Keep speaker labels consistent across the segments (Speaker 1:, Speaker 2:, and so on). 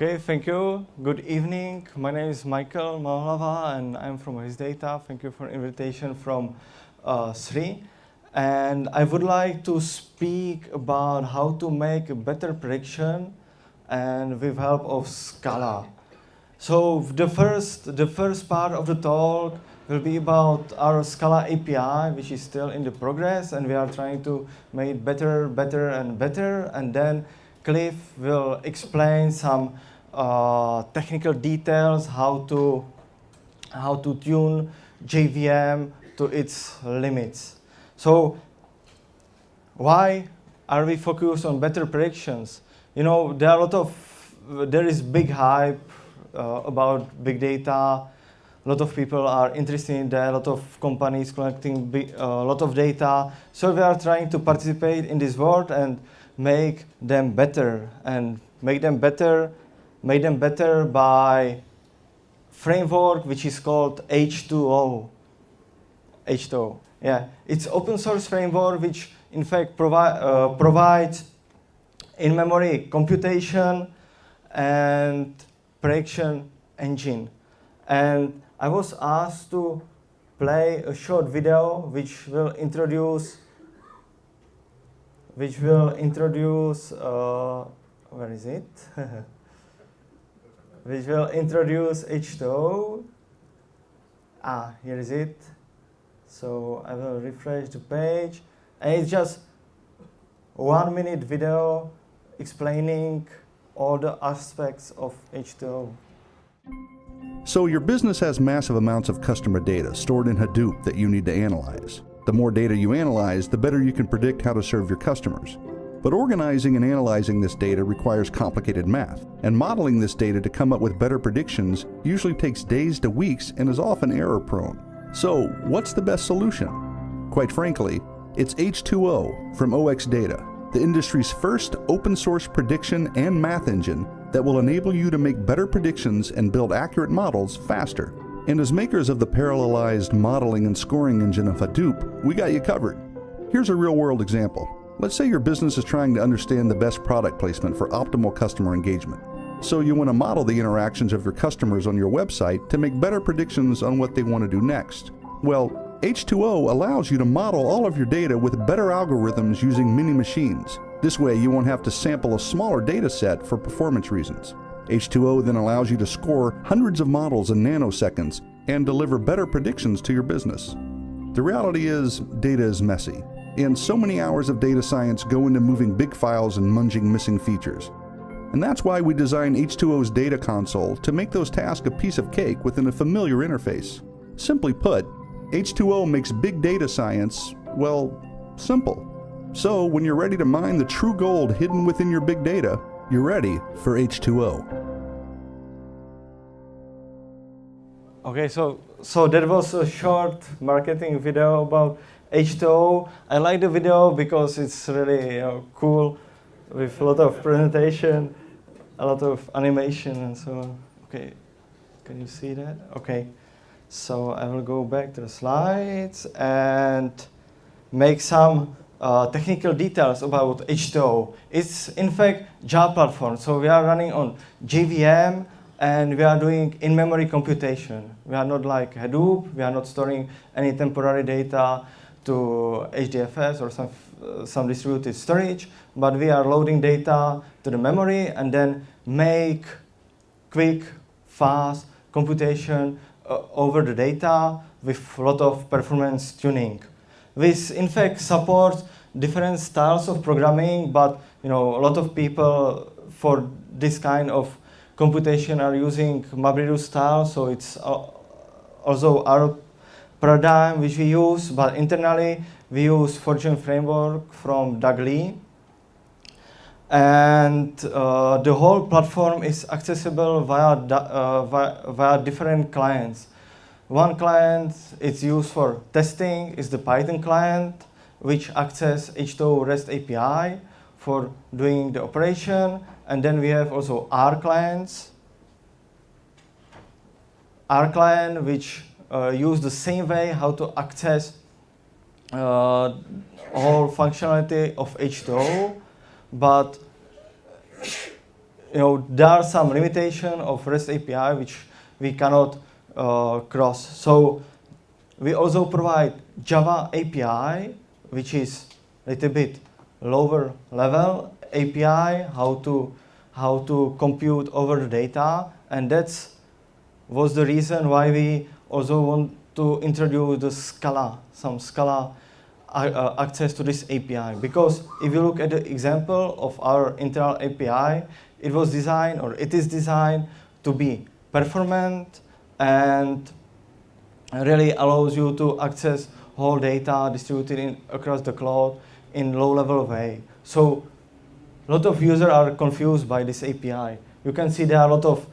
Speaker 1: Okay, thank you. Good evening. My name is Michael Mahlava and I'm from H2O. Thank you for invitation from Sri. And I would like to speak about how to make a better prediction and with help of Scala. So the first part of the talk will be about our Scala API, which is still in the progress, and we are trying to make it better, and better. And then Cliff will explain some technical details, how to tune JVM to its limits. So why are we focused on better predictions? You know, there is big hype about big data. A lot of people are interested in that. A lot of companies collecting a lot of data. So we are trying to participate in this world and make them better, and make them better by framework which is called H2O. H2O. Yeah, it's open source framework which in fact provides in-memory computation and prediction engine. And I was asked to play a short video which will introduce where is it? Which will introduce H2O. Here is it. So I will refresh the page. And it's just 1 minute video explaining all the aspects of H2O.
Speaker 2: So your business has massive amounts of customer data stored in Hadoop that you need to analyze. The more data you analyze, the better you can predict how to serve your customers. But organizing and analyzing this data requires complicated math, and modeling this data to come up with better predictions usually takes days to weeks and is often error-prone. So, what's the best solution? Quite frankly, it's H2O from OX Data, the industry's first open-source prediction and math engine that will enable you to make better predictions and build accurate models faster. And as makers of the parallelized modeling and scoring engine of Hadoop, we got you covered. Here's a real-world example. Let's say your business is trying to understand the best product placement for optimal customer engagement. So you want to model the interactions of your customers on your website to make better predictions on what they want to do next. Well, H2O allows you to model all of your data with better algorithms using mini machines. This way you won't have to sample a smaller data set for performance reasons. H2O then allows you to score hundreds of models in nanoseconds and deliver better predictions to your business. The reality is, data is messy, and so many hours of data science go into moving big files and munging missing features. And that's why we designed H2O's data console to make those tasks a piece of cake within a familiar interface. Simply put, H2O makes big data science, well, simple. So when you're ready to mine the true gold hidden within your big data, you're ready for H2O.
Speaker 1: Okay, so that was a short marketing video about H2O. I like the video because it's really cool, with a lot of presentation, a lot of animation and so on. Okay, can you see that? Okay, so I will go back to the slides and make some technical details about H2O. It's in fact Java platform, so we are running on JVM and we are doing in-memory computation. We are not like Hadoop, we are not storing any temporary data to HDFS or some distributed storage, but we are loading data to the memory and then make quick, fast computation over the data with a lot of performance tuning. This in fact supports different styles of programming, but a lot of people for this kind of computation are using MapReduce style, so it's also our paradigm which we use, but internally we use Fortune framework from Doug Lee. And the whole platform is accessible via different clients. One client is used for testing, is the Python client, which access H2O REST API for doing the operation. And then we have also R clients. R client, which use the same way how to access all functionality of H2O, but there are some limitation of REST API which we cannot cross. So we also provide Java API, which is a little bit lower level API, how to compute over the data, and that's was the reason why we also want to introduce the some Scala access to this API. Because if you look at the example of our internal API, it was designed, or it is designed, to be performant and really allows you to access whole data distributed across the cloud in low-level way. So a lot of users are confused by this API. You can see there are a lot of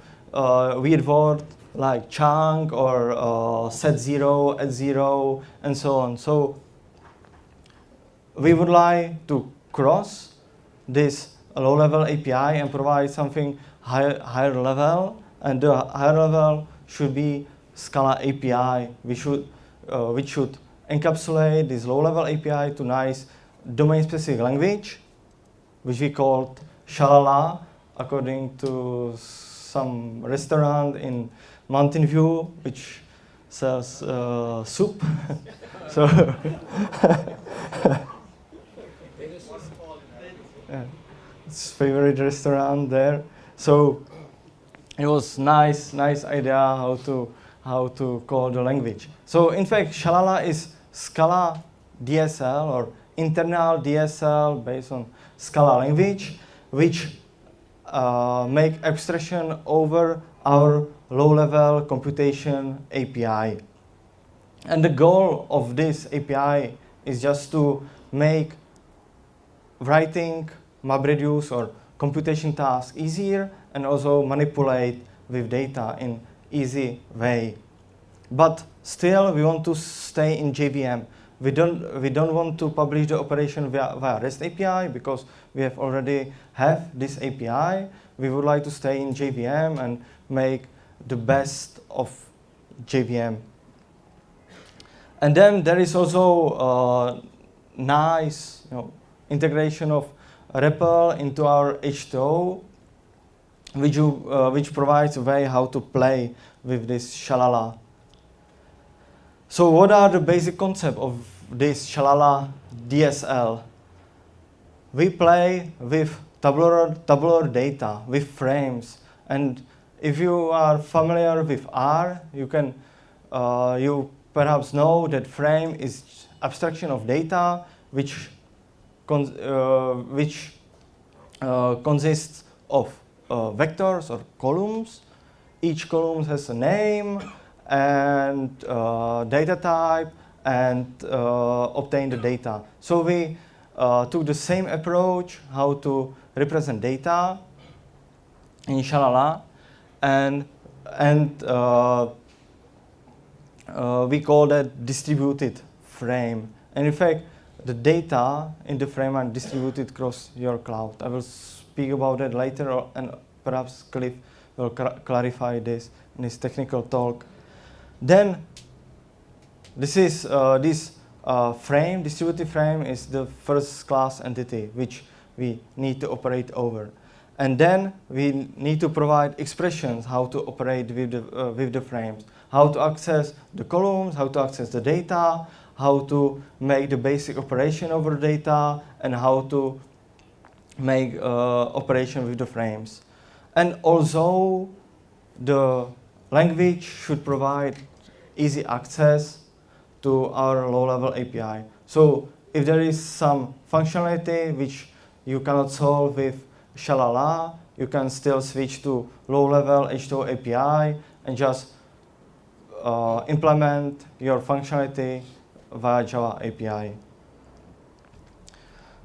Speaker 1: weird words like chunk or set zero, at zero, and so on. So we would like to cross this low-level API and provide something higher level, and the higher level should be Scala API, which should encapsulate this low-level API to nice domain-specific language, which we called Shalala, according to some restaurant in Mountain View, which sells soup. So yeah, it's favorite restaurant there. So it was nice idea how to call the language. So in fact, Shalala is Scala DSL, or internal DSL based on Scala language, which make abstraction over our low-level computation API. And the goal of this API is just to make writing MapReduce or computation tasks easier, and also manipulate with data in easy way. But still, we want to stay in JVM. We don't want to publish the operation via REST API, because we already have this API. We would like to stay in JVM and make the best of JVM. And then there is also nice integration of REPL into our H2O, which provides a way how to play with this Shalala. So what are the basic concepts of this Shalala DSL? We play with tabular data, with frames, and if you are familiar with R, you perhaps know that frame is abstraction of data which consists of vectors or columns. Each column has a name and data type, and obtain the data. So we took the same approach how to represent data in Shalala, and we call that distributed frame. And in fact, the data in the frame are distributed across your cloud. I will speak about that later, and perhaps Cliff will clarify this in his technical talk. Then this is frame, distributed frame is the first class entity which we need to operate over. And then we need to provide expressions how to operate with the frames, how to access the columns, how to access the data, how to make the basic operation over data, and how to make operation with the frames. And also the language should provide easy access to our low-level API. So if there is some functionality which you cannot solve with Shalala, you can still switch to low-level H2O API and just implement your functionality via Java API.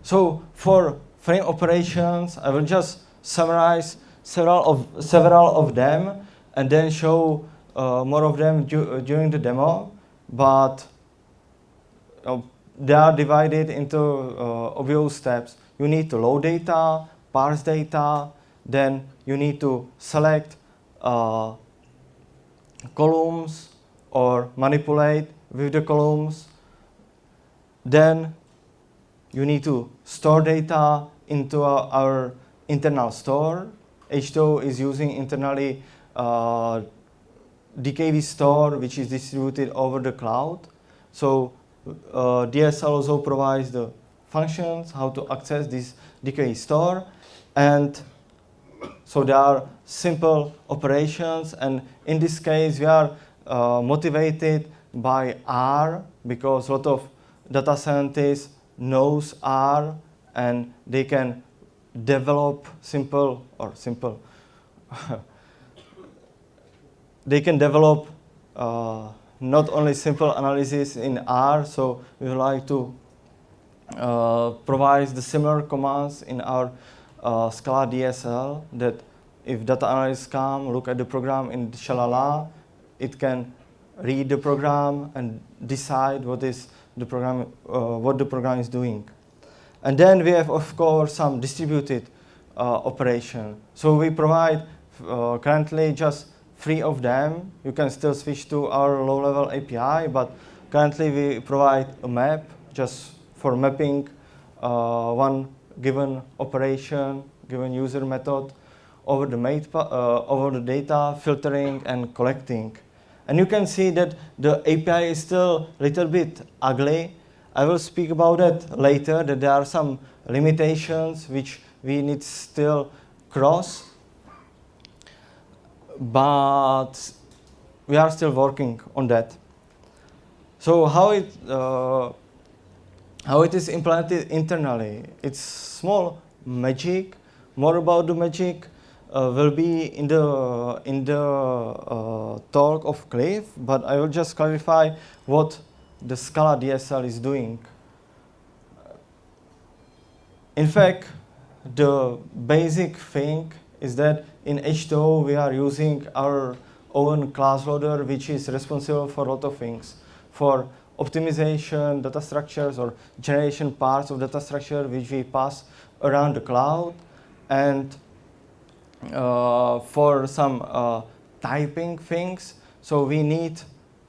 Speaker 1: So for frame operations, I will just summarize several of them and then show more of them during the demo. But they are divided into obvious steps. You need to load data, parse data, then you need to select columns or manipulate with the columns. Then you need to store data into our internal store H2O is using internally DKV store, which is distributed over the cloud. So DSL also provides the functions, how to access this DKV store. And so there are simple operations. And in this case, we are motivated by R, because a lot of data scientists knows R, and they can develop they can develop not only simple analysis in R, so we would like to provide the similar commands in our Scala DSL, that if data analysts come, look at the program in Shalala, it can read the program and decide what the program is doing. And then we have, of course, some distributed operation. So we provide currently just 3 of them. You can still switch to our low-level API, but currently we provide a map just for mapping one given operation, given user method over the data, filtering and collecting. And you can see that the API is still a little bit ugly. I will speak about that later, that there are some limitations which we need still cross. But we are still working on that. So how it is implemented internally? It's small magic. More about the magic will be in the talk of Cliff, but I will just clarify what the Scala DSL is doing. In fact, the basic thing is that in H2O we are using our own class loader, which is responsible for a lot of things, for optimization, data structures, or generation parts of data structure which we pass around the cloud, and for some typing things. So we need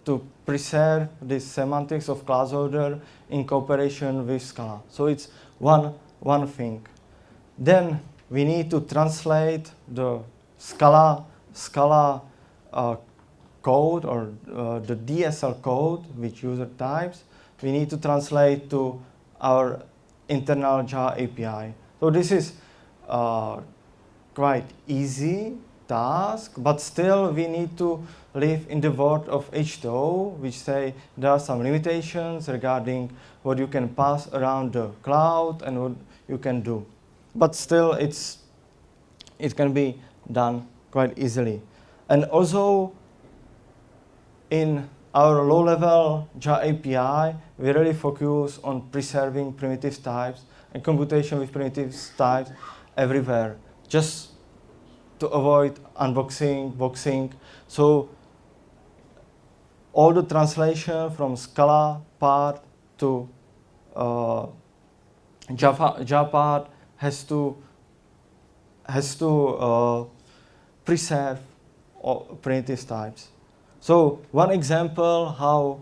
Speaker 1: to preserve the semantics of class loader in cooperation with Scala. So it's one thing. Then we need to translate the Scala code, or the DSL code, which user types. We need to translate to our internal Java API. So this is quite easy task, but still we need to live in the world of H2O, which say there are some limitations regarding what you can pass around the cloud and what you can do. But still it can be done quite easily. And also in our low-level Java API, we really focus on preserving primitive types and computation with primitive types everywhere, just to avoid unboxing, boxing. So all the translation from Scala part to Java part has to preserve primitive types. So one example how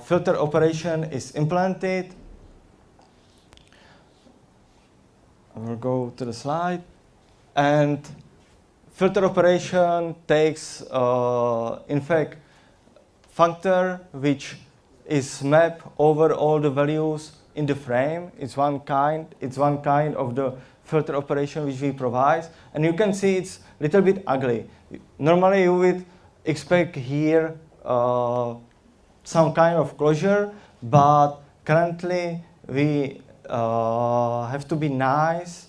Speaker 1: filter operation is implemented. I will go to the slide. And filter operation takes, in fact, functor which is mapped over all the values in the frame. It's one kind of the filter operation which we provide. And you can see it's a little bit ugly. Normally you would expect here some kind of closure, but currently we have to be nice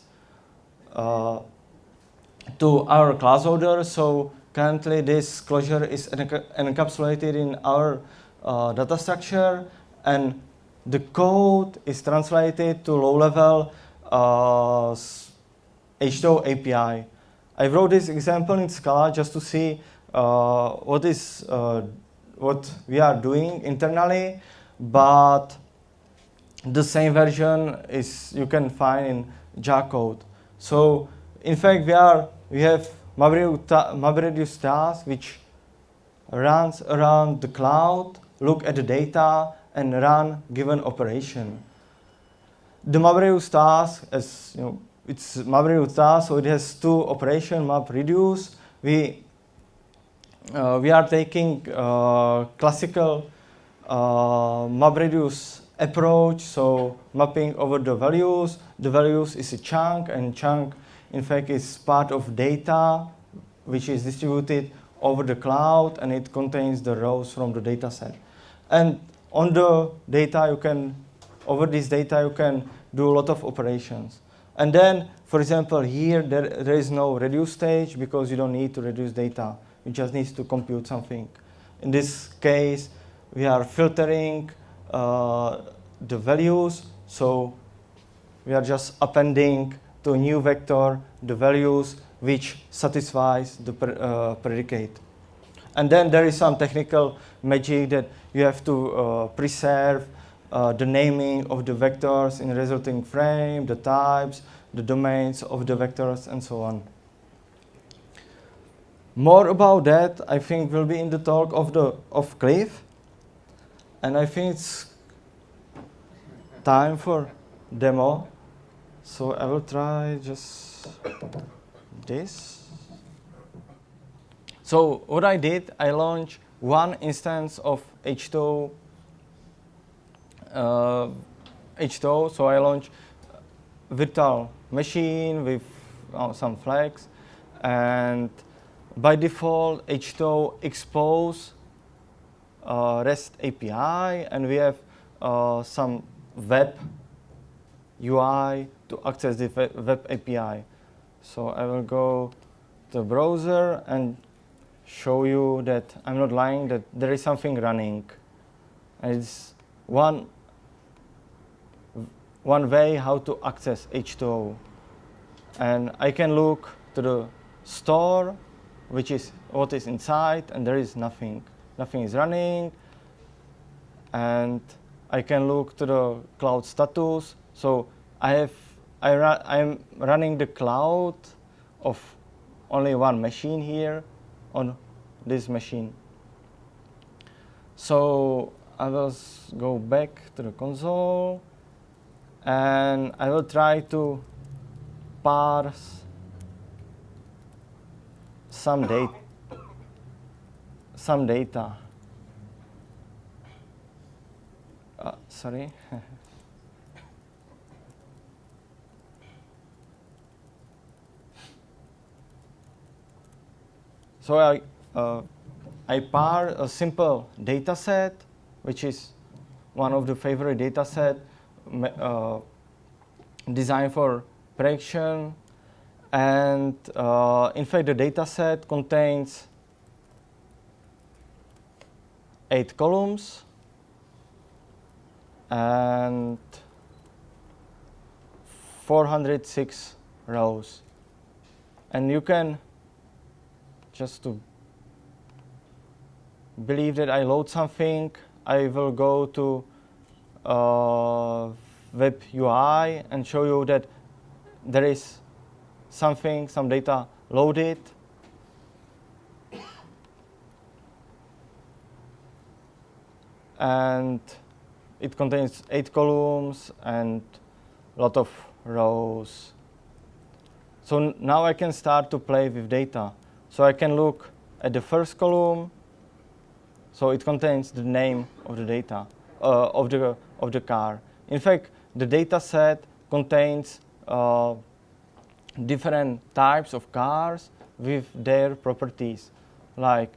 Speaker 1: to our class loader. So currently this closure is encapsulated in our data structure, and the code is translated to low-level H2O API. I wrote this example in Scala just to see what we are doing internally, but the same version you can find in Java code. So in fact we have MapReduce task which runs around the cloud, look at the data and run given operation. The MapReduce task, as it's MapReduce task, so it has two operations, MapReduce. We are taking classical MapReduce approach, so mapping over the values. The values is a chunk, and chunk in fact is part of data which is distributed over the cloud, and it contains the rows from the data set. And on the data you can, over this data you can do a lot of operations. And then, for example, here there is no reduce stage because you don't need to reduce data. You just need to compute something. In this case, we are filtering the values, so we are just appending to a new vector the values which satisfies the predicate. And then there is some technical magic that you have to preserve the naming of the vectors in the resulting frame, the types, the domains of the vectors, and so on. More about that, I think, will be in the talk of Cliff. And I think it's time for demo. So I will try just this. So what I did, I launched one instance of H2O. So I launched virtual machine with some flags, and by default H2O expose REST API, and we have some web UI to access the web API. So I will go to the browser and show you that I'm not lying, that there is something running. And it's one way how to access H2O. And I can look to the store, which is what is inside, and there is nothing. Nothing is running. And I can look to the cloud status. So I'm running the cloud of only one machine here on this machine. So I will go back to the console, and I will try to parse some data. Sorry. So I parse a simple data set, which is one of the favorite data set designed for prediction. And in fact, the data set contains 8 columns and 406 rows. And you can, just to believe that I load something, I will go to web UI and show you that there is some data loaded. And it contains 8 columns and a lot of rows. So now I can start to play with data. So I can look at the first column. So it contains the name of the data, of the car. In fact, the data set contains different types of cars with their properties, like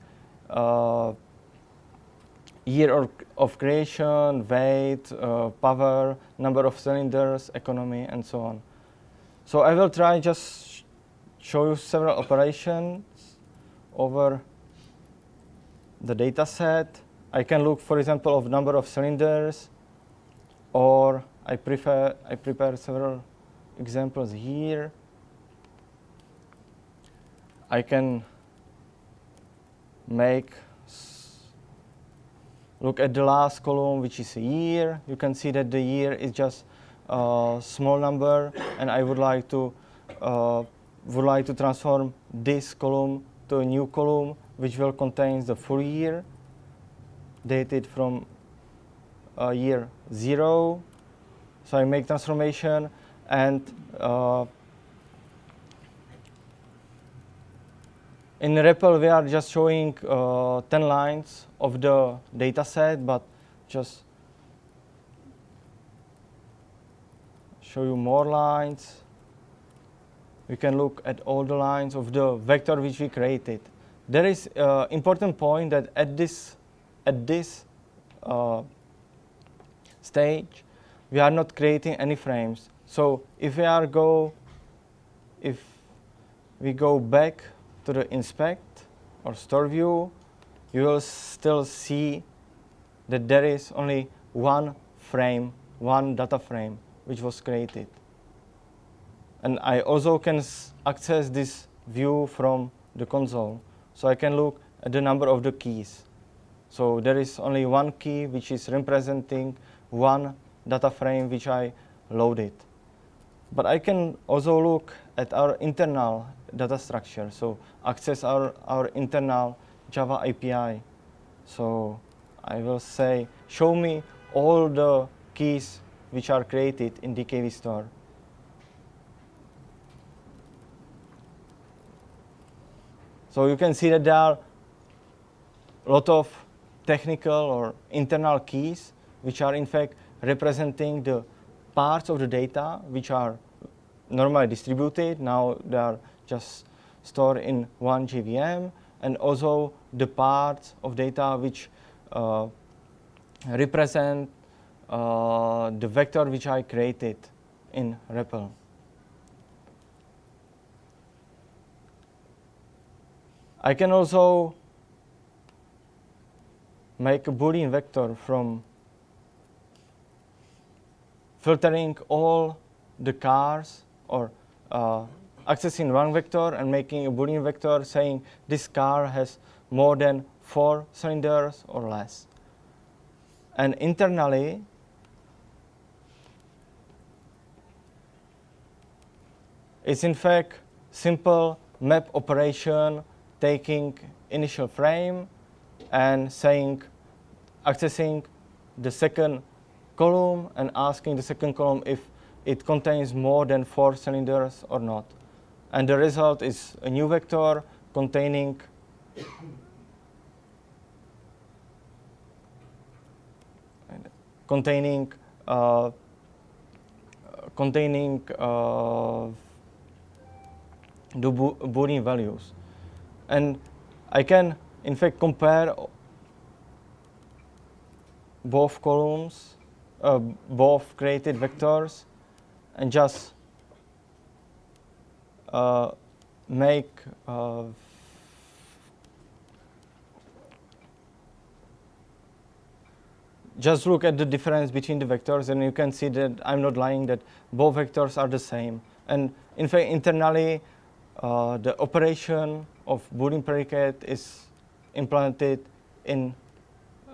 Speaker 1: year of creation, weight, power, number of cylinders, economy, and so on. So I will try just show you several operations over the data set. I can look, for example, of number of cylinders, or I prepare several examples here. I can look at the last column, which is a year. You can see that the year is just a small number, and I would like to transform this column to a new column, which will contain the full year, dated from year 0. So I make transformation, and In REPL, we are just showing 10 lines of the data set, but just show you more lines. We can look at all the lines of the vector which we created. There is an important point that at this stage, we are not creating any frames. So if we go back to the inspect or store view, you will still see that there is only one frame, one data frame, which was created. And I also can access this view from the console. So I can look at the number of the keys. So there is only one key which is representing one data frame which I loaded. But I can also look at our internal data structure, so access our internal Java API. So I will say, show me all the keys which are created in DKV store. So you can see that there are a lot of technical or internal keys which are in fact representing the parts of the data which are normally distributed. Now they are just stored in one JVM, and also the parts of data which represent the vector which I created in REPL. I can also make a Boolean vector from filtering all the cars or accessing one vector and making a Boolean vector saying this car has more than 4 cylinders or less. And internally, it's in fact simple map operation taking initial frame and saying, accessing the second column and asking the second column if it contains more than 4 cylinders or not. And the result is a new vector containing the Boolean values. And I can, in fact, compare both columns, both created vectors, and just make just look at the difference between the vectors, and you can see that I'm not lying, that both vectors are the same. And in fact, internally, the operation of Boolean predicate is implemented in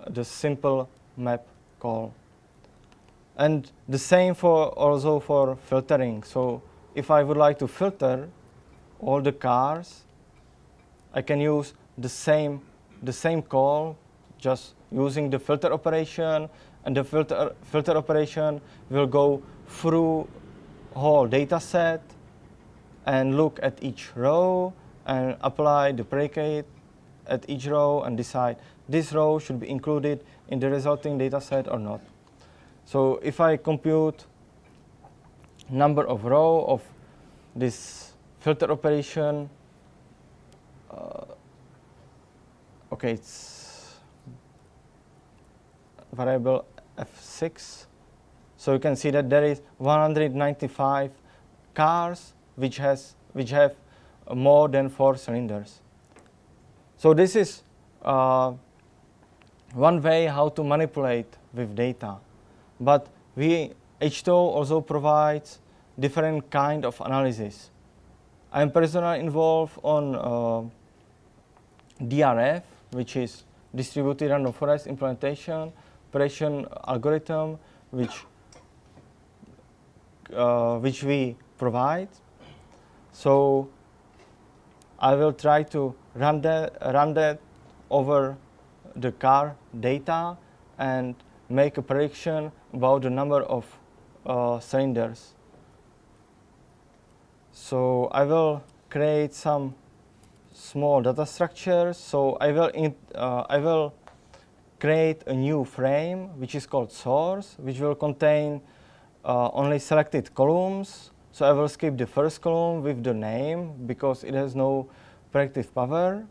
Speaker 1: the simple map call. And the same also for filtering. So if I would like to filter all the cars, I can use the same call, just using the filter operation, and the filter operation will go through whole data set and look at each row and apply the predicate at each row and decide this row should be included in the resulting data set or not. So if I compute number of row of this filter operation, okay, it's variable f6. So you can see that there is 195 cars which have more than 4 cylinders. So this is one way how to manipulate with data. But H2O also provides different kind of analysis. I am personally involved on DRF, which is distributed random forest implementation operation algorithm, which we provide. So I will try to run that over the car data and make a prediction about the number of cylinders. So I will create some small data structures. So I will create a new frame which is called source, which will contain only selected columns. So I will skip the first column with the name because it has no predictive power.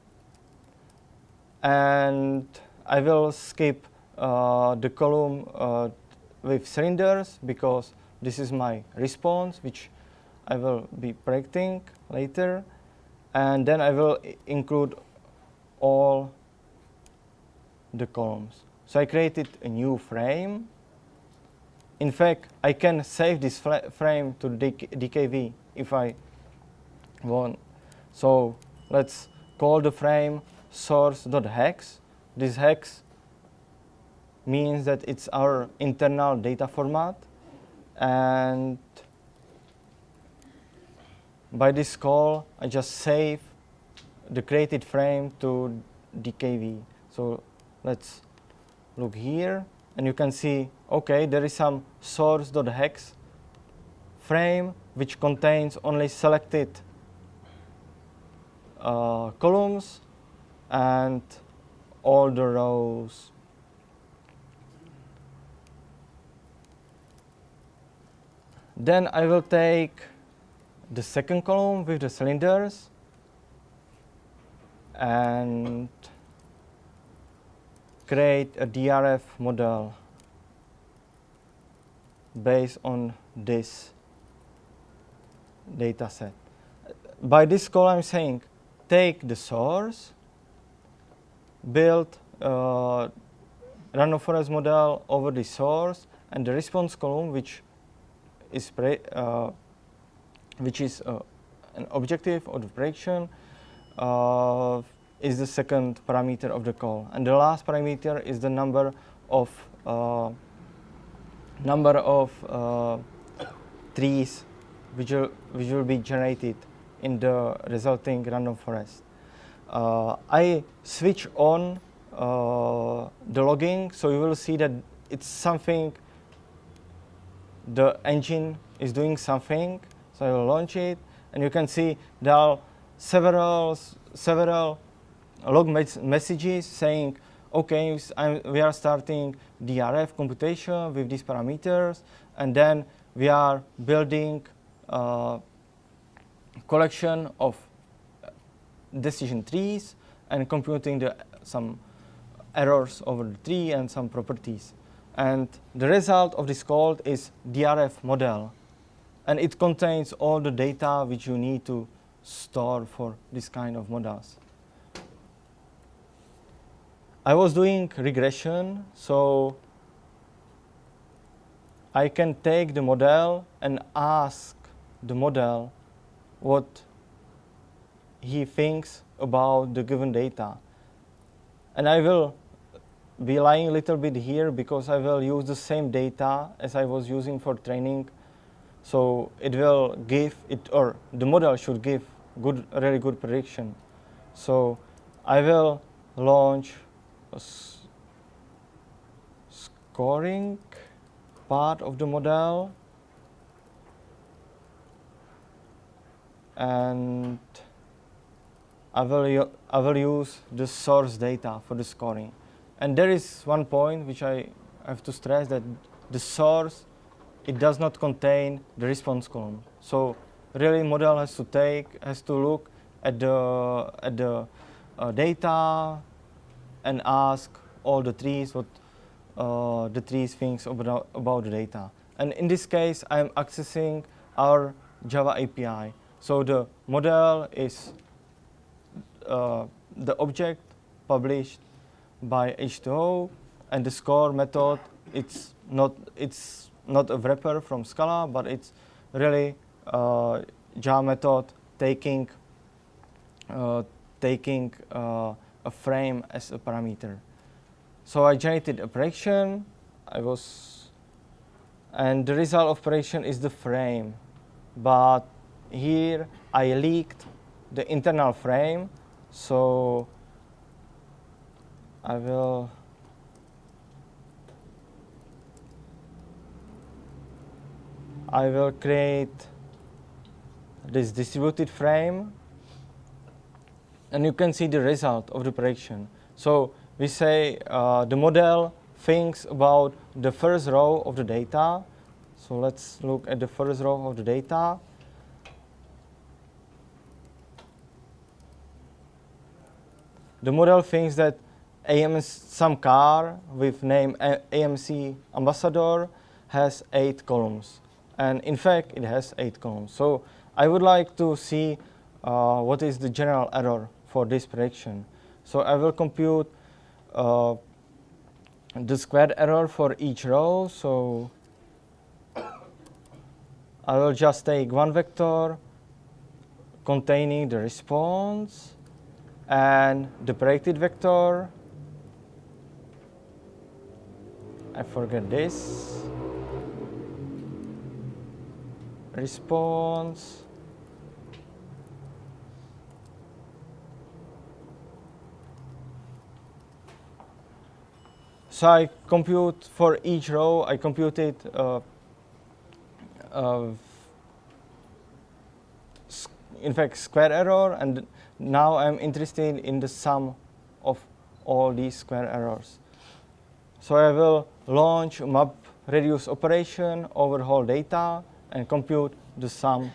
Speaker 1: And I will skip the column with cylinders because this is my response, which I will be predicting later. And then I will include all the columns. So I created a new frame. In fact, I can save this frame to DKV if I want. So let's call the frame source.hex. This hex means that it's our internal data format. And by this call, I just save the created frame to DKV. So let's look here, and you can see, okay, there is some source.hex frame which contains only selected columns and all the rows. Then I will take the second column with the cylinders and create a DRF model based on this data set. By this call, I'm saying take the source, build a random forest model over the source, and the response column, which is an objective of the prediction, is the second parameter of the call, and the last parameter is the number of trees which will be generated in the resulting random forest. I switch on the logging, so you will see that it's something. The engine is doing something, so I will launch it, and you can see there are several log messages saying, okay, we are starting DRF computation with these parameters, and then we are building a collection of decision trees and computing some errors over the tree and some properties. And the result of this call is DRF model, and it contains all the data which you need to store for this kind of models. I was doing regression, so I can take the model and ask the model what he thinks about the given data. And I will be lying a little bit here because I will use the same data as I was using for training. So it will give it, or the model should give really good prediction. So I will launch a scoring part of the model, and I will use the source data for the scoring. And there is one point which I have to stress, that the source, it does not contain the response column. So really model has to look at the data and ask all the trees what the trees thinks about the data. And in this case, I'm accessing our Java API. So the model is the object published by H2O, and the score method, it's not a wrapper from Scala, but it's really Java method taking a frame as a parameter. So I generated a prediction. And the result of prediction is the frame, but here I leaked the internal frame. So I will create this distributed frame, and you can see the result of the prediction. So we say the model thinks about the first row of the data. So let's look at the first row of the data. The model thinks that some car with name AMC Ambassador has 8 columns. And in fact, it has 8 columns. So I would like to see what is the general error for this prediction. So I will compute the squared error for each row. So I will just take one vector containing the response and the predicted vector. I forget this. Response. So I compute for each row, I computed in fact square error, and now I'm interested in the sum of all these square errors. So I will launch a map reduce operation over whole data and compute the sum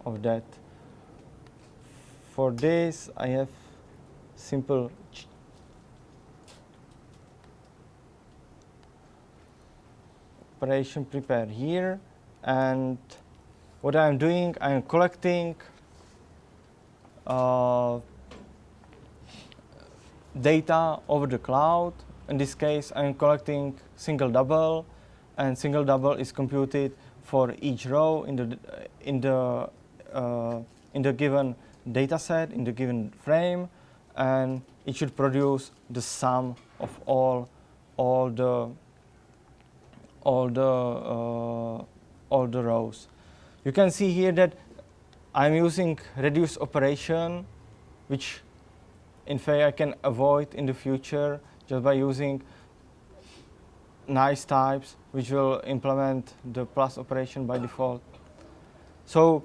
Speaker 1: of that. For this, I have simple operation prepared here, and what I'm doing, I'm collecting data over the cloud. In this case, I'm collecting single double, and single double is computed for each row in the given data set, in the given frame, and it should produce the sum of all the rows. You can see here that I'm using reduce operation, which in fact I can avoid in the future just by using nice types, which will implement the plus operation by default. So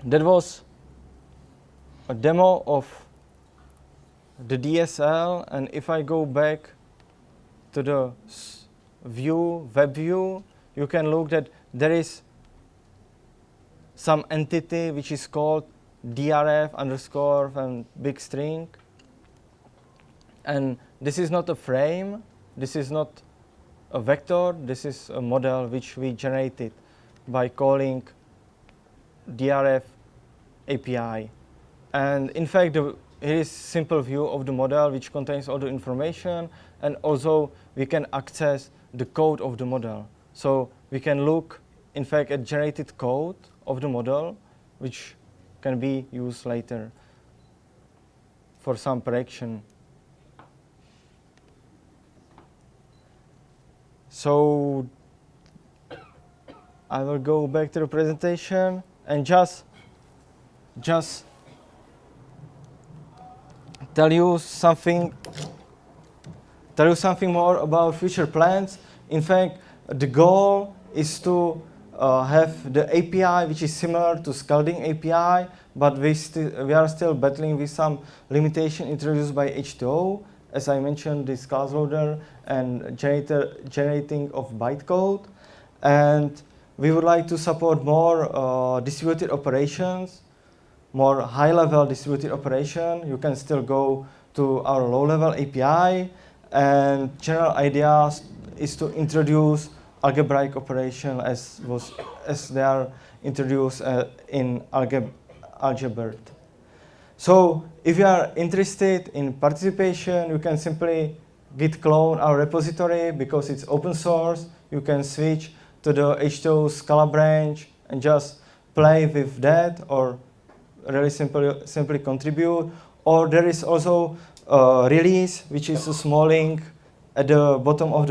Speaker 1: that was a demo of the DSL, and if I go back to the web view, you can look that there is some entity which is called drf underscore and big string. And this is not a frame, this is not a vector, this is a model which we generated by calling drf API. And in fact, here is simple view of the model which contains all the information, and also we can access the code of the model. So we can look, in fact, at generated code of the model, which can be used later for some prediction. So I will go back to the presentation and just tell you something more about future plans. In fact, the goal is to have the API which is similar to Scalding API, but we are still battling with some limitation introduced by H2O. As I mentioned, this class loader and generating of bytecode. And we would like to support more distributed operations, more high-level distributed operation. You can still go to our low-level API. And general idea is to introduce algebraic operation as they are introduced in Algebert. So if you are interested in participation, you can simply git clone our repository because it's open source. You can switch to the H2O Scala branch and just play with that, or really simply contribute. Or there is also a release, which is a small link at the bottom of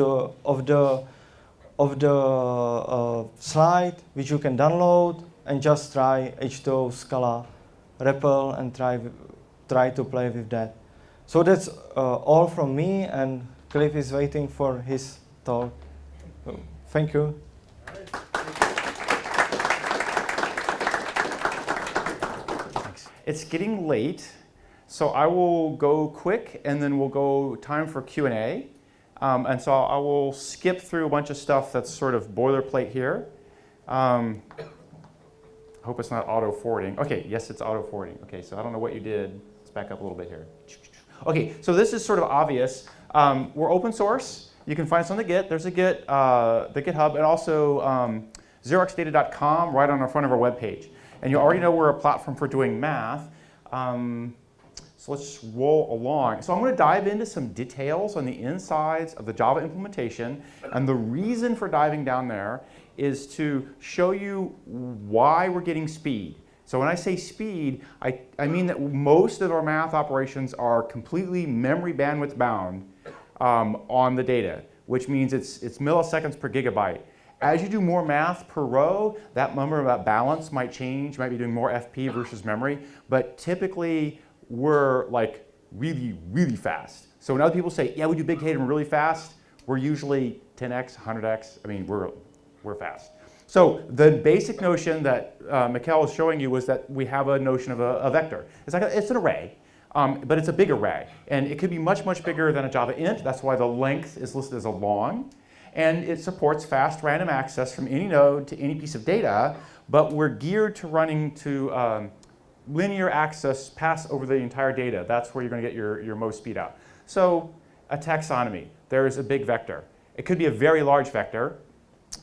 Speaker 1: the slide, which you can download and just try H2O Scala REPL and try to play with that. So that's all from me, and Cliff is waiting for his talk. So, thank you.
Speaker 3: Thanks. It's getting late, so I will go quick, and then we'll go time for Q&A. And so I will skip through a bunch of stuff that's sort of boilerplate here. I hope it's not auto-forwarding. OK, yes, it's auto-forwarding. OK, so I don't know what you did. Let's back up a little bit here. OK, so this is sort of obvious. We're open source. You can find us on the Git. There's a Git, the GitHub, and also xeroxdata.com right on the front of our web page. And you already know we're a platform for doing math. So let's just roll along. So I'm going to dive into some details on the insides of the Java implementation. And the reason for diving down there is to show you why we're getting speed. So when I say speed, I mean that most of our math operations are completely memory bandwidth bound on the data, which means it's milliseconds per gigabyte. As you do more math per row, that number about balance might change. You might be doing more FP versus memory. But typically, we're like really, really fast. So when other people say, yeah, we do big data really fast, we're usually 10x, 100x. I mean, we're fast. So the basic notion that Mikkel was showing you was that we have a notion of a vector. It's an array, but it's a big array. And it could be much, much bigger than a Java int. That's why the length is listed as a long. And it supports fast random access from any node to any piece of data. But we're geared to running to linear access pass over the entire data. That's where you're going to get your most speed out. So a taxonomy. There's a big vector. It could be a very large vector.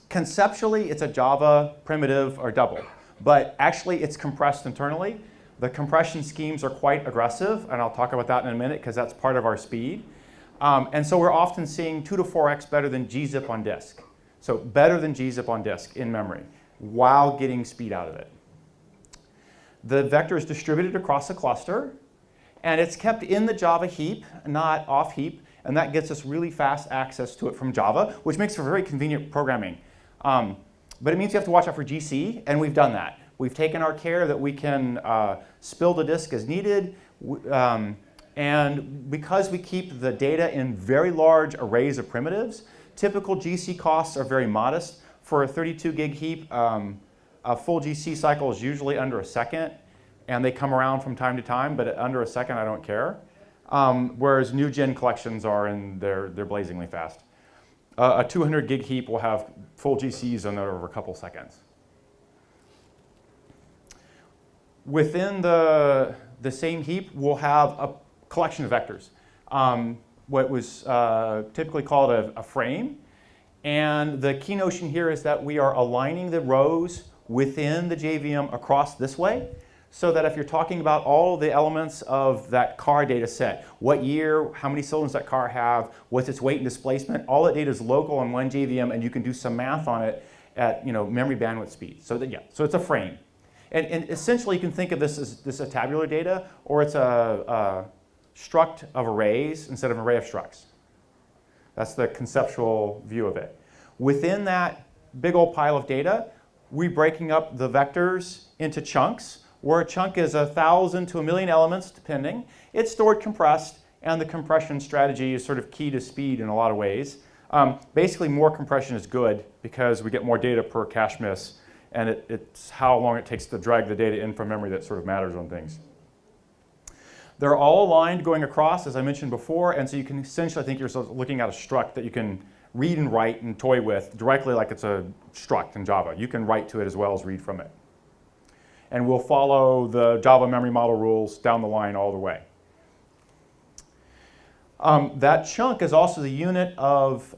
Speaker 3: Conceptually, it's a Java primitive or double. But actually, it's compressed internally. The compression schemes are quite aggressive. And I'll talk about that in a minute, because that's part of our speed. And so we're often seeing 2 to 4x better than gzip on disk. So better than gzip on disk in memory, while getting speed out of it. The vector is distributed across a cluster, and it's kept in the Java heap, not off heap, and that gets us really fast access to it from Java, which makes for very convenient programming. But it means you have to watch out for GC, and we've done that. We've taken our care that we can spill the disk as needed, and because we keep the data in very large arrays of primitives, typical GC costs are very modest. For a 32 gig heap, a full GC cycle is usually under a second, and they come around from time to time, but at under a second, I don't care. Whereas new gen collections are, and they're blazingly fast. A 200 gig heap will have full GCs on there over a couple seconds. Within the same heap, we'll have a collection of vectors. What was typically called a frame. And the key notion here is that we are aligning the rows within the JVM across this way, so that if you're talking about all the elements of that car data set, what year, how many cylinders that car have, what's its weight and displacement, all that data is local on one JVM, and you can do some math on it at memory bandwidth speed. So so it's a frame. And essentially, you can think of this as a tabular data, or it's a struct of arrays instead of an array of structs. That's the conceptual view of it. Within that big old pile of data, we're breaking up the vectors into chunks, where a chunk is 1,000 to 1,000,000 elements, depending. It's stored compressed, and the compression strategy is sort of key to speed in a lot of ways. Basically, more compression is good, because we get more data per cache miss, and it's how long it takes to drag the data in from memory that sort of matters on things. They're all aligned going across, as I mentioned before, and so you can essentially think you're looking at a struct that you can read and write and toy with directly like it's a struct in Java. You can write to it as well as read from it. And we'll follow the Java memory model rules down the line all the way. That chunk is also the unit of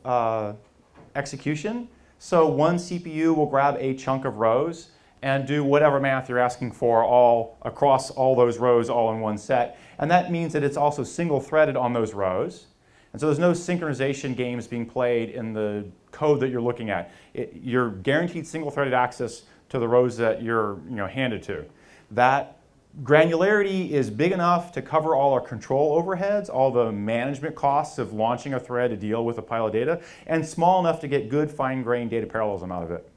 Speaker 3: execution. So one CPU will grab a chunk of rows and do whatever math you're asking for all across all those rows all in one set. And that means that it's also single-threaded on those rows. And so there's no synchronization games being played in the code that you're looking at. You're guaranteed single-threaded access to the rows that you're handed to. That granularity is big enough to cover all our control overheads, all the management costs of launching a thread to deal with a pile of data, and small enough to get good fine-grained data parallelism out of it.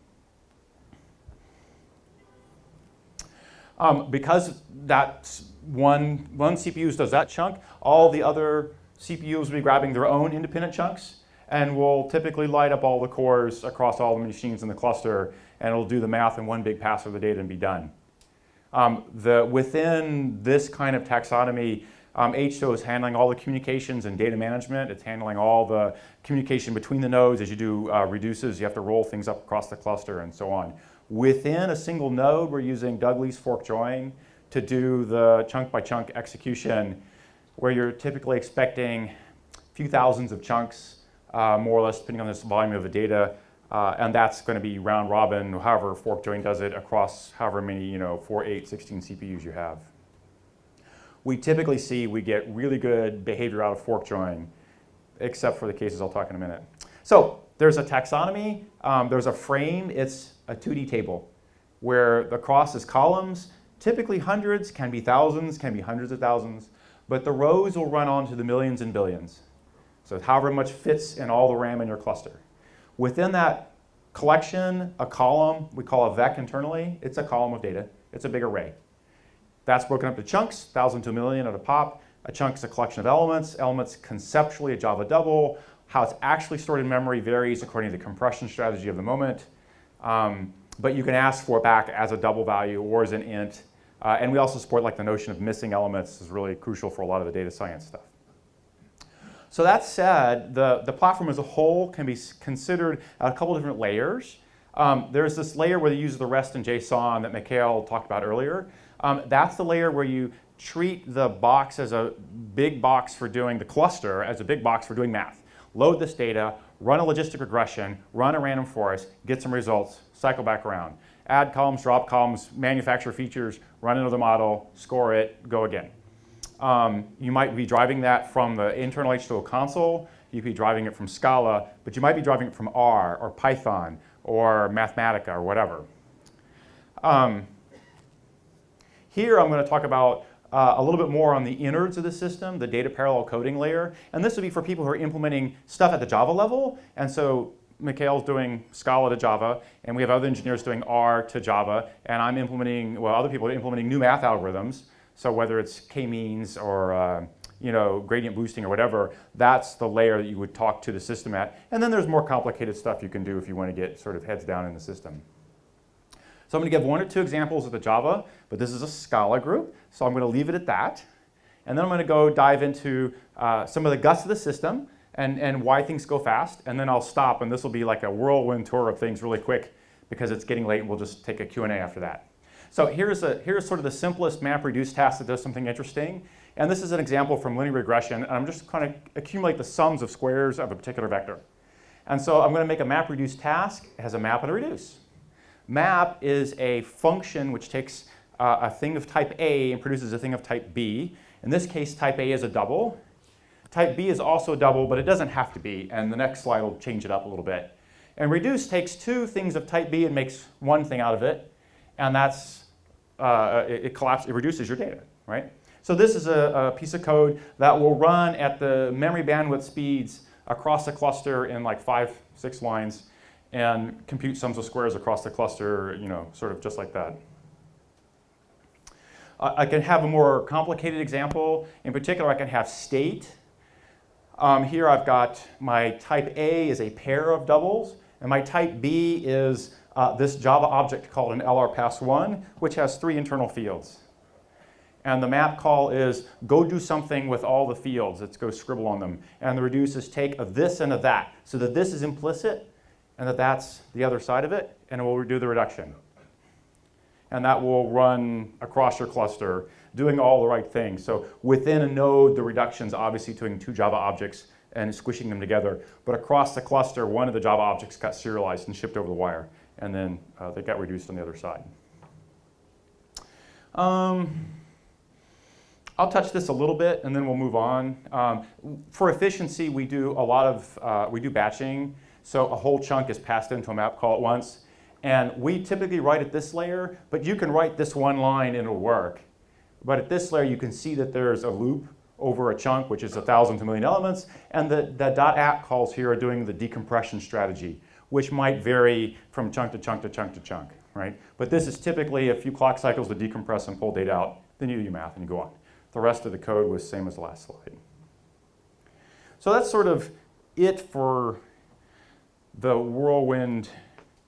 Speaker 3: Because that's one CPU does that chunk, all the other CPUs will be grabbing their own independent chunks, and we'll typically light up all the cores across all the machines in the cluster, and it'll do the math in one big pass of the data and be done. Within this kind of taxonomy, H2O is handling all the communications and data management. It's handling all the communication between the nodes. As you do reduces, you have to roll things up across the cluster and so on. Within a single node, we're using Douglas fork join to do the chunk by chunk execution, where you're typically expecting a few thousands of chunks, more or less, depending on this volume of the data. And that's going to be round robin, however fork join does it across however many, 4, 8, 16 CPUs you have. We typically see we get really good behavior out of fork join, except for the cases I'll talk in a minute. So there's a taxonomy, there's a frame, it's a 2D table where the cross is columns, typically hundreds, can be thousands, can be hundreds of thousands, but the rows will run on to the millions and billions. So however much fits in all the RAM in your cluster. Within that collection, a column, we call a vec internally, it's a column of data, it's a big array. That's broken up to chunks, 1,000 to a million at a pop. A chunk is a collection of elements. Elements conceptually a Java double. How it's actually stored in memory varies according to the compression strategy of the moment. But you can ask for it back as a double value or as an int. And we also support the notion of missing elements is really crucial for a lot of the data science stuff. So that said, the platform as a whole can be considered at a couple different layers. There's this layer where you use the REST and JSON that Mikhail talked about earlier. That's the layer where you treat the box as a big box for doing the cluster, as a big box for doing math. Load this data, run a logistic regression, run a random forest, get some results, cycle back around. Add columns, drop columns, manufacture features, run another model, score it, go again. You might be driving that from the internal H2O console. You could be driving it from Scala, but you might be driving it from R or Python or Mathematica or whatever. Here I'm going to talk about a little bit more on the innards of the system, the data parallel coding layer. And this would be for people who are implementing stuff at the Java level. And so Mikhail's doing Scala to Java, and we have other engineers doing R to Java. And I'm implementing, well, other people are implementing new math algorithms. So whether it's k-means or gradient boosting or whatever, that's the layer that you would talk to the system at. And then there's more complicated stuff you can do if you want to get sort of heads down in the system. So I'm going to give 1 or 2 examples of the Java, but this is a Scala group, so I'm going to leave it at that. And then I'm going to go dive into some of the guts of the system and why things go fast. And then I'll stop, and this will be like a whirlwind tour of things really quick because it's getting late, and we'll just take a Q&A after that. So here's sort of the simplest map-reduce task that does something interesting. And this is an example from linear regression. And I'm just kind of accumulate the sums of squares of a particular vector. And so I'm going to make a map-reduce task. It has a map and a reduce. Map is a function which takes a thing of type A and produces a thing of type B. In this case, type A is a double. Type B is also a double, but it doesn't have to be. And the next slide will change it up a little bit. And reduce takes 2 things of type B and makes 1 thing out of it. And that's, it reduces your data, right? So this is a piece of code that will run at the memory bandwidth speeds across a cluster in like 5, 6 lines and compute sums of squares across the cluster, sort of just like that. I can have a more complicated example. In particular, I can have state. Here I've got my type A is a pair of doubles, and my type B is this Java object called an LRPass1, which has 3 internal fields. And the map call is go do something with all the fields. Let's go scribble on them. And the reduce is take a this and a that, so that this is implicit and that that's the other side of it, and it will do the reduction. And that will run across your cluster, doing all the right things. So within a node, the reduction's obviously doing 2 Java objects and squishing them together. But across the cluster, one of the Java objects got serialized and shipped over the wire, and then they got reduced on the other side. I'll touch this a little bit, and then we'll move on. For efficiency, we do a lot of we do batching. So a whole chunk is passed into a map call at once. And we typically write at this layer, but you can write this 1 line and it'll work. But at this layer, you can see that there's a loop over a chunk, which is 1,000 to 1,000,000 elements. And the .app calls here are doing the decompression strategy, which might vary from chunk to chunk to chunk to chunk, right? But this is typically a few clock cycles to decompress and pull data out. Then you do your math and you go on. The rest of the code was same as the last slide. So that's sort of it for the whirlwind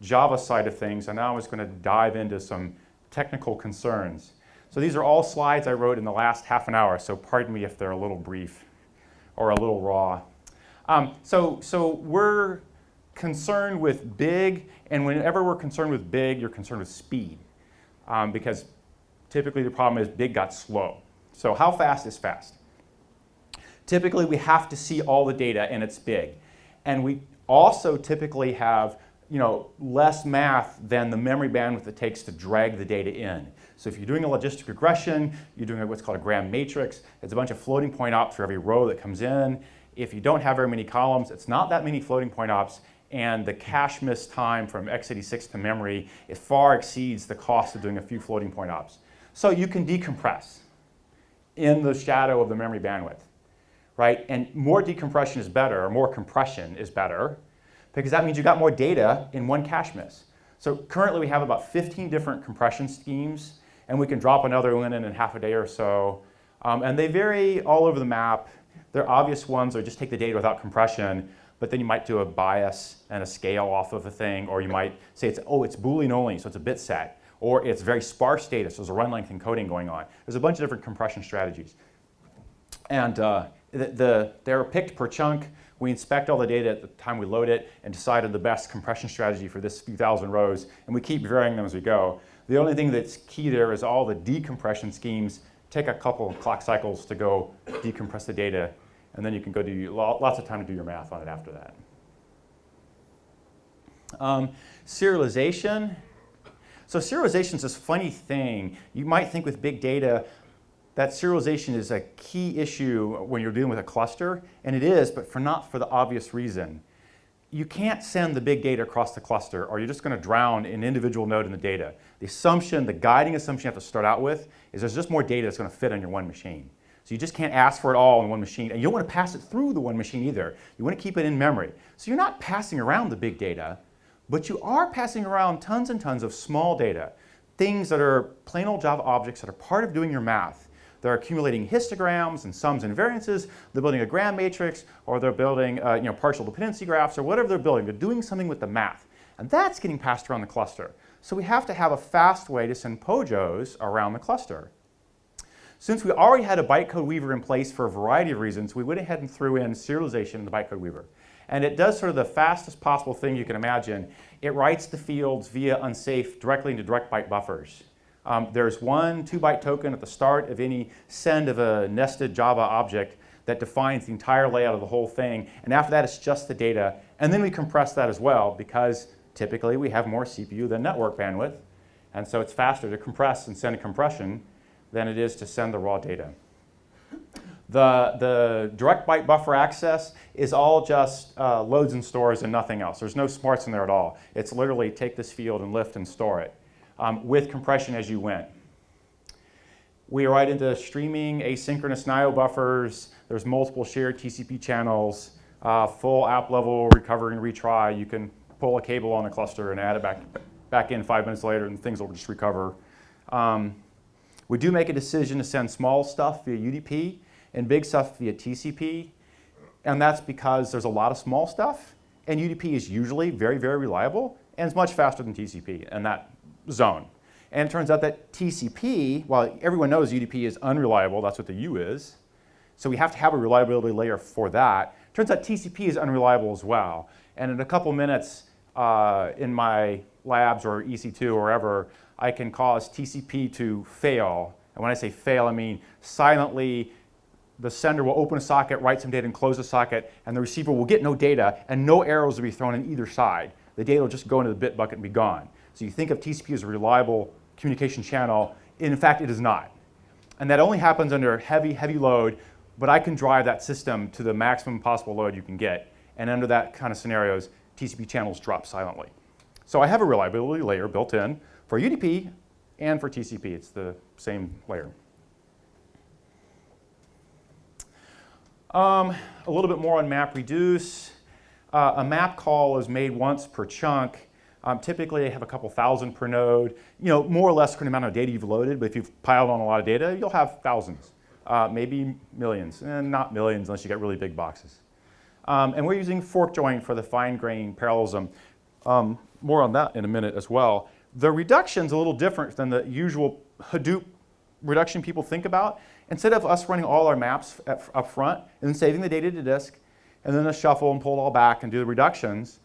Speaker 3: Java side of things. And now I'm just going to dive into some technical concerns. So these are all slides I wrote in the last half an hour, so pardon me if they're a little brief or a little raw. So we're concerned with big, and whenever we're concerned with big, you're concerned with speed. Because typically the problem is big got slow. So how fast is fast? Typically we have to see all the data and it's big. And we also typically have less math than the memory bandwidth it takes to drag the data in. So if you're doing a logistic regression, you're doing what's called a gram matrix. It's a bunch of floating point ops for every row that comes in. If you don't have very many columns, it's not that many floating point ops, and the cache miss time from x86 to memory, it far exceeds the cost of doing a few floating point ops. So you can decompress in the shadow of the memory bandwidth, right? And more decompression is better, or more compression is better, because that means you got more data in one cache miss. So currently we have about 15 different compression schemes, and we can drop another one in half a day or so. And they vary all over the map. Their obvious ones are just take the data without compression, but then you might do a bias and a scale off of a thing, or you might say it's Boolean only, so it's a bit set, or it's very sparse data, so there's a run length encoding going on. There's a bunch of different compression strategies. And they're picked per chunk. We inspect all the data at the time we load it and decide on the best compression strategy for this few thousand rows, and we keep varying them as we go. The only thing that's key there is all the decompression schemes take a couple of clock cycles to go decompress the data, and then you can go do lots of time to do your math on it after that. Serialization. So serialization is this funny thing. You might think with big data that serialization is a key issue when you're dealing with a cluster, and it is, but not for the obvious reason. You can't send the big data across the cluster, or you're just going to drown an individual node in the data. The guiding assumption you have to start out with is there's just more data that's going to fit on your one machine. So you just can't ask for it all in one machine, and you don't want to pass it through the one machine either. You want to keep it in memory. So you're not passing around the big data, but you are passing around tons and tons of small data, things that are plain old Java objects that are part of doing your math. They're accumulating histograms and sums and variances. They're building a gram matrix, or they're building partial dependency graphs, or whatever they're building. They're doing something with the math. And that's getting passed around the cluster. So we have to have a fast way to send POJOs around the cluster. Since we already had a bytecode weaver in place for a variety of reasons, we went ahead and threw in serialization in the bytecode weaver. And it does sort of the fastest possible thing you can imagine. It writes the fields via unsafe directly into direct byte buffers. There's one 2-byte token at the start of any send of a nested Java object that defines the entire layout of the whole thing. And after that, it's just the data. And then we compress that as well, because typically we have more CPU than network bandwidth. And so it's faster to compress and send a compression than it is to send the raw data. The direct byte buffer access is all just loads and stores and nothing else. There's no smarts in there at all. It's literally take this field and lift and store it. With compression as you went. We are right into streaming, asynchronous NIO buffers. There's multiple shared TCP channels, full app level recovery and retry. You can pull a cable on a cluster and add it back in 5 minutes later, and things will just recover. We do make a decision to send small stuff via UDP and big stuff via TCP. And that's because there's a lot of small stuff, and UDP is usually very, very reliable, and it's much faster than TCP in that zone. And it turns out that TCP, while everyone knows UDP is unreliable, that's what the U is, so we have to have a reliability layer for that. Turns out TCP is unreliable as well. And in a couple minutes in my labs or EC2 or wherever, I can cause TCP to fail. And when I say fail, I mean silently the sender will open a socket, write some data, and close the socket, and the receiver will get no data, and no arrows will be thrown on either side. The data will just go into the bit bucket and be gone. So you think of TCP as a reliable communication channel. In fact, it is not. And that only happens under heavy, heavy load, but I can drive that system to the maximum possible load you can get. And under that kind of scenarios, TCP channels drop silently. So I have a reliability layer built in for UDP and for TCP. It's the same layer. A little bit more on map reduce. A map call is made once per chunk. Typically, they have a couple thousand per node. More or less for the amount of data you've loaded, but if you've piled on a lot of data, you'll have thousands, maybe millions, and not millions unless you get really big boxes. And we're using fork join for the fine-grained parallelism. More on that in a minute as well. The reduction's a little different than the usual Hadoop reduction people think about. Instead of us running all our maps up front and then saving the data to disk, and then a shuffle and pull it all back and do the reductions,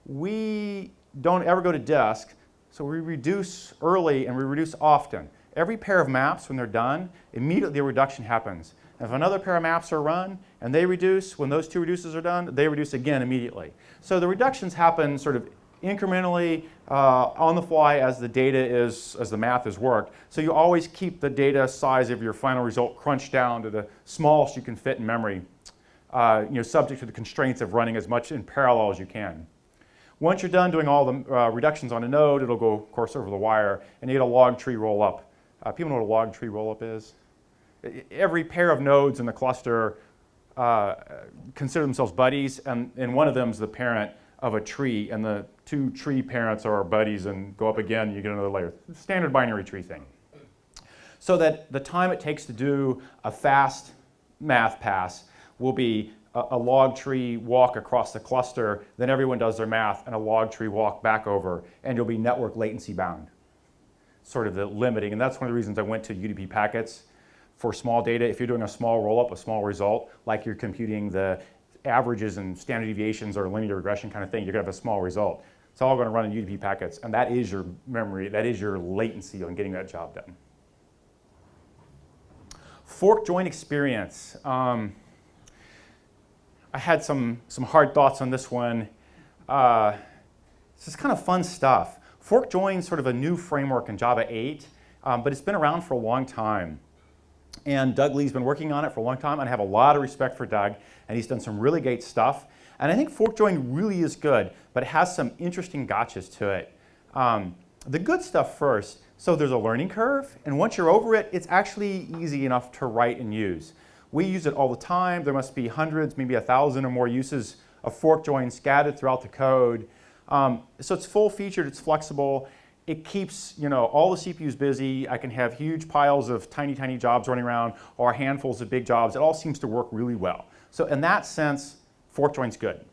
Speaker 3: we don't ever go to disk, so we reduce early and we reduce often. Every pair of maps, when they're done, immediately a reduction happens. And if another pair of maps are run and they reduce, when those two reduces are done, they reduce again immediately. So the reductions happen sort of incrementally on the fly as the data is, as the math is worked. So you always keep the data size of your final result crunched down to the smallest you can fit in memory, subject to the constraints of running as much in parallel as you can. Once you're done doing all the reductions on a node, it'll go, of course, over the wire, and you get a log tree rollup. People know what a log tree rollup is? Every pair of nodes in the cluster consider themselves buddies, and one of them is the parent of a tree, and the two tree parents are buddies and go up again, and you get another layer. Standard binary tree thing. So that the time it takes to do a fast math pass will be a log tree walk across the cluster, then everyone does their math, and a log tree walk back over, and you'll be network latency bound. Sort of the limiting, and that's one of the reasons I went to UDP packets for small data. If you're doing a small roll-up, a small result, like you're computing the averages and standard deviations or linear regression kind of thing, you're going to have a small result. It's all going to run in UDP packets, and that is your memory, that is your latency on getting that job done. Fork join experience. I had some hard thoughts on this one. This is kind of fun stuff. Fork join is sort of a new framework in Java 8, but it's been around for a long time. And Doug Lee's been working on it for a long time, and I have a lot of respect for Doug, and he's done some really great stuff. And I think fork join really is good, but it has some interesting gotchas to it. The good stuff first, so there's a learning curve, and once you're over it, it's actually easy enough to write and use. We use it all the time. There must be hundreds, maybe 1,000 or more uses of fork join scattered throughout the code. So it's full-featured, it's flexible. It keeps all the CPUs busy. I can have huge piles of tiny, tiny jobs running around or handfuls of big jobs. It all seems to work really well. So in that sense, fork join's good.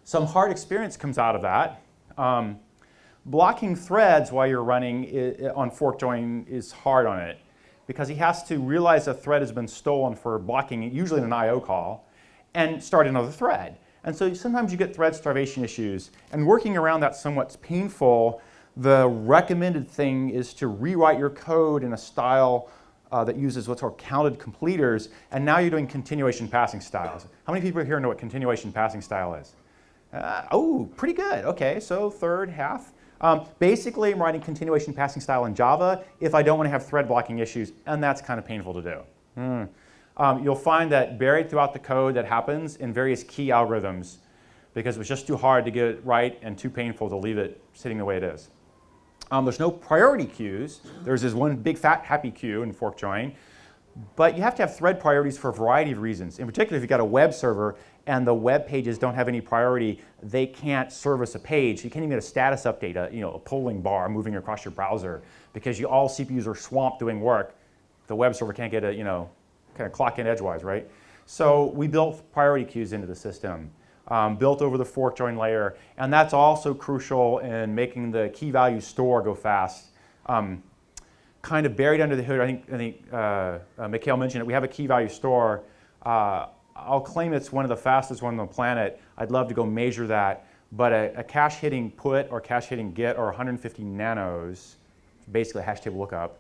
Speaker 3: Some hard experience comes out of that. Blocking threads while you're running on fork join is hard on it, because he has to realize a thread has been stolen for blocking it, usually in an I/O call, and start another thread. And so sometimes you get thread starvation issues, and working around that somewhat painful. The recommended thing is to rewrite your code in a style that uses what's called counted completers, and now you're doing continuation passing styles. How many people here know what continuation passing style is? Oh, pretty good. Okay, so third, half. Basically, I'm writing continuation passing style in Java if I don't want to have thread blocking issues, and that's kind of painful to do. You'll find that buried throughout the code that happens in various key algorithms, because it was just too hard to get it right and too painful to leave it sitting the way it is. There's no priority queues. There's this one big fat happy queue in fork join, but you have to have thread priorities for a variety of reasons. In particular, if you've got a web server and the web pages don't have any priority, they can't service a page. You can't even get a status update, a polling bar moving across your browser, because all CPUs are swamped doing work. The web server can't get a, kind of clock in edgewise, right? So we built priority queues into the system, built over the fork join layer, and that's also crucial in making the key value store go fast. Kind of buried under the hood, I think Mikhail mentioned it, we have a key value store. I'll claim it's one of the fastest ones on the planet. I'd love to go measure that, but a cache hitting put or cache hitting get are 150 nanos, basically a hash table lookup.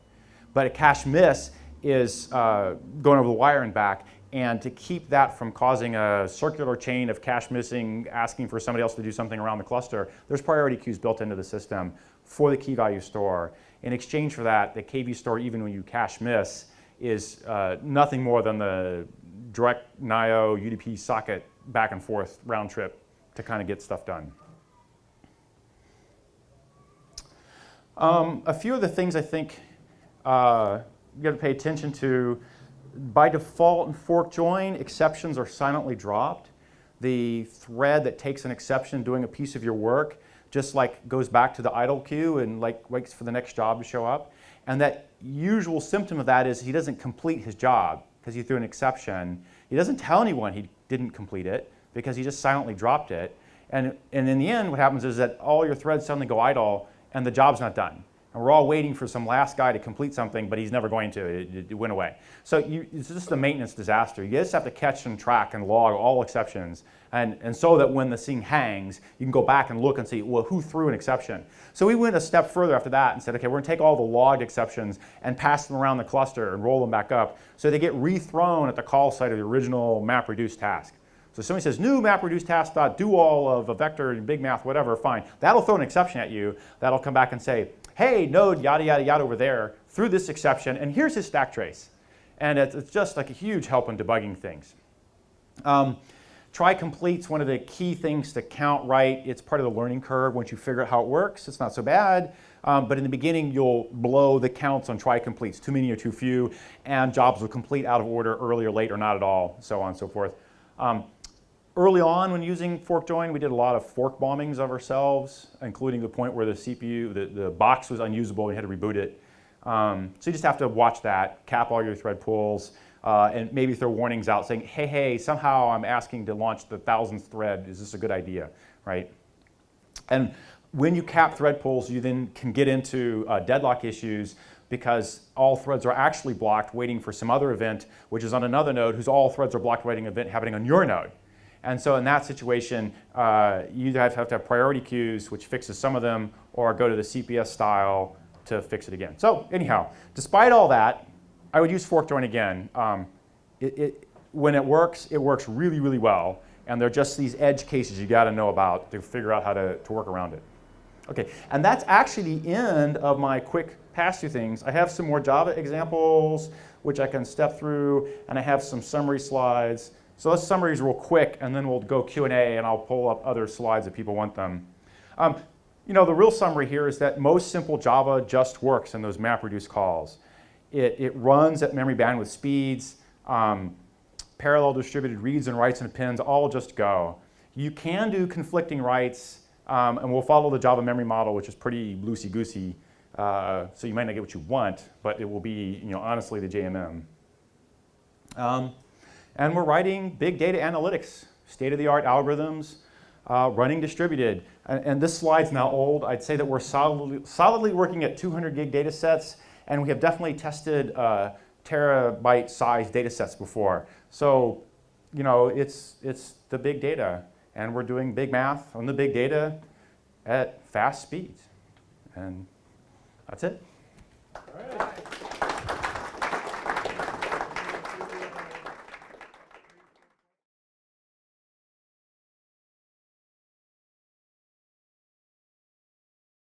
Speaker 3: But a cache miss is going over the wire and back, and to keep that from causing a circular chain of cache missing, asking for somebody else to do something around the cluster, there's priority queues built into the system for the key value store. In exchange for that, the KV store, even when you cache miss, is nothing more than the direct NIO UDP socket back and forth round trip to kind of get stuff done. A few of the things I think you got to pay attention to. By default in fork join, exceptions are silently dropped. The thread that takes an exception doing a piece of your work just goes back to the idle queue and waits for the next job to show up. And that usual symptom of that is he doesn't complete his job because he threw an exception. He doesn't tell anyone he didn't complete it because he just silently dropped it. And in the end, what happens is that all your threads suddenly go idle, and the job's not done. And we're all waiting for some last guy to complete something, but he's never going to. It went away. So it's just a maintenance disaster. You just have to catch and track and log all exceptions, and so that when the thing hangs, you can go back and look and see, well, who threw an exception? So we went a step further after that and said, okay, we're going to take all the logged exceptions and pass them around the cluster and roll them back up so they get rethrown at the call site of the original MapReduce task. So somebody says, new MapReduce task dot do all of a vector and big math, whatever, fine. That'll throw an exception at you. That'll come back and say, hey, node yada, yada, yada over there threw this exception, and here's his stack trace. And it's just like a huge help in debugging things. Try complete's one of the key things to count right. It's part of the learning curve. Once you figure out how it works, it's not so bad. But in the beginning, you'll blow the counts on try completes, too many or too few, and jobs will complete out of order, early or late, or not at all, so on and so forth. Early on when using fork join, we did a lot of fork bombings of ourselves, including the point where the CPU, the box was unusable, we had to reboot it. So you just have to watch that, cap all your thread pools, and maybe throw warnings out saying, hey, hey, somehow I'm asking to launch the 1000th thread. Is this a good idea, right? And when you cap thread pools, you then can get into deadlock issues because all threads are actually blocked waiting for some other event, which is on another node whose all threads are blocked waiting event happening on your node. And so in that situation, you either have to have priority queues, which fixes some of them, or go to the CPS style to fix it again. So anyhow, despite all that, I would use fork join again. When it works really, really well. And there are just these edge cases you got to know about to figure out how to work around it. OK, and that's actually the end of my quick pass-through things. I have some more Java examples, which I can step through, and I have some summary slides. So let's summarize real quick, and then we'll go Q&A, and I'll pull up other slides if people want them. You know, the real summary here is that most simple Java just works in those MapReduce calls. It runs at memory bandwidth speeds. Parallel distributed reads and writes and appends all just go. You can do conflicting writes, and we'll follow the Java memory model, which is pretty loosey-goosey. So you might not get what you want, but it will be, you know, honestly, the JMM. And we're writing big data analytics, state-of-the-art algorithms, running distributed. And this slide's now old. I'd say that we're solidly working at 200 gig data sets, and we have definitely tested terabyte-sized data sets before. So, you know, it's the big data, and we're doing big math on the big data at fast speeds. And that's it.
Speaker 1: All right.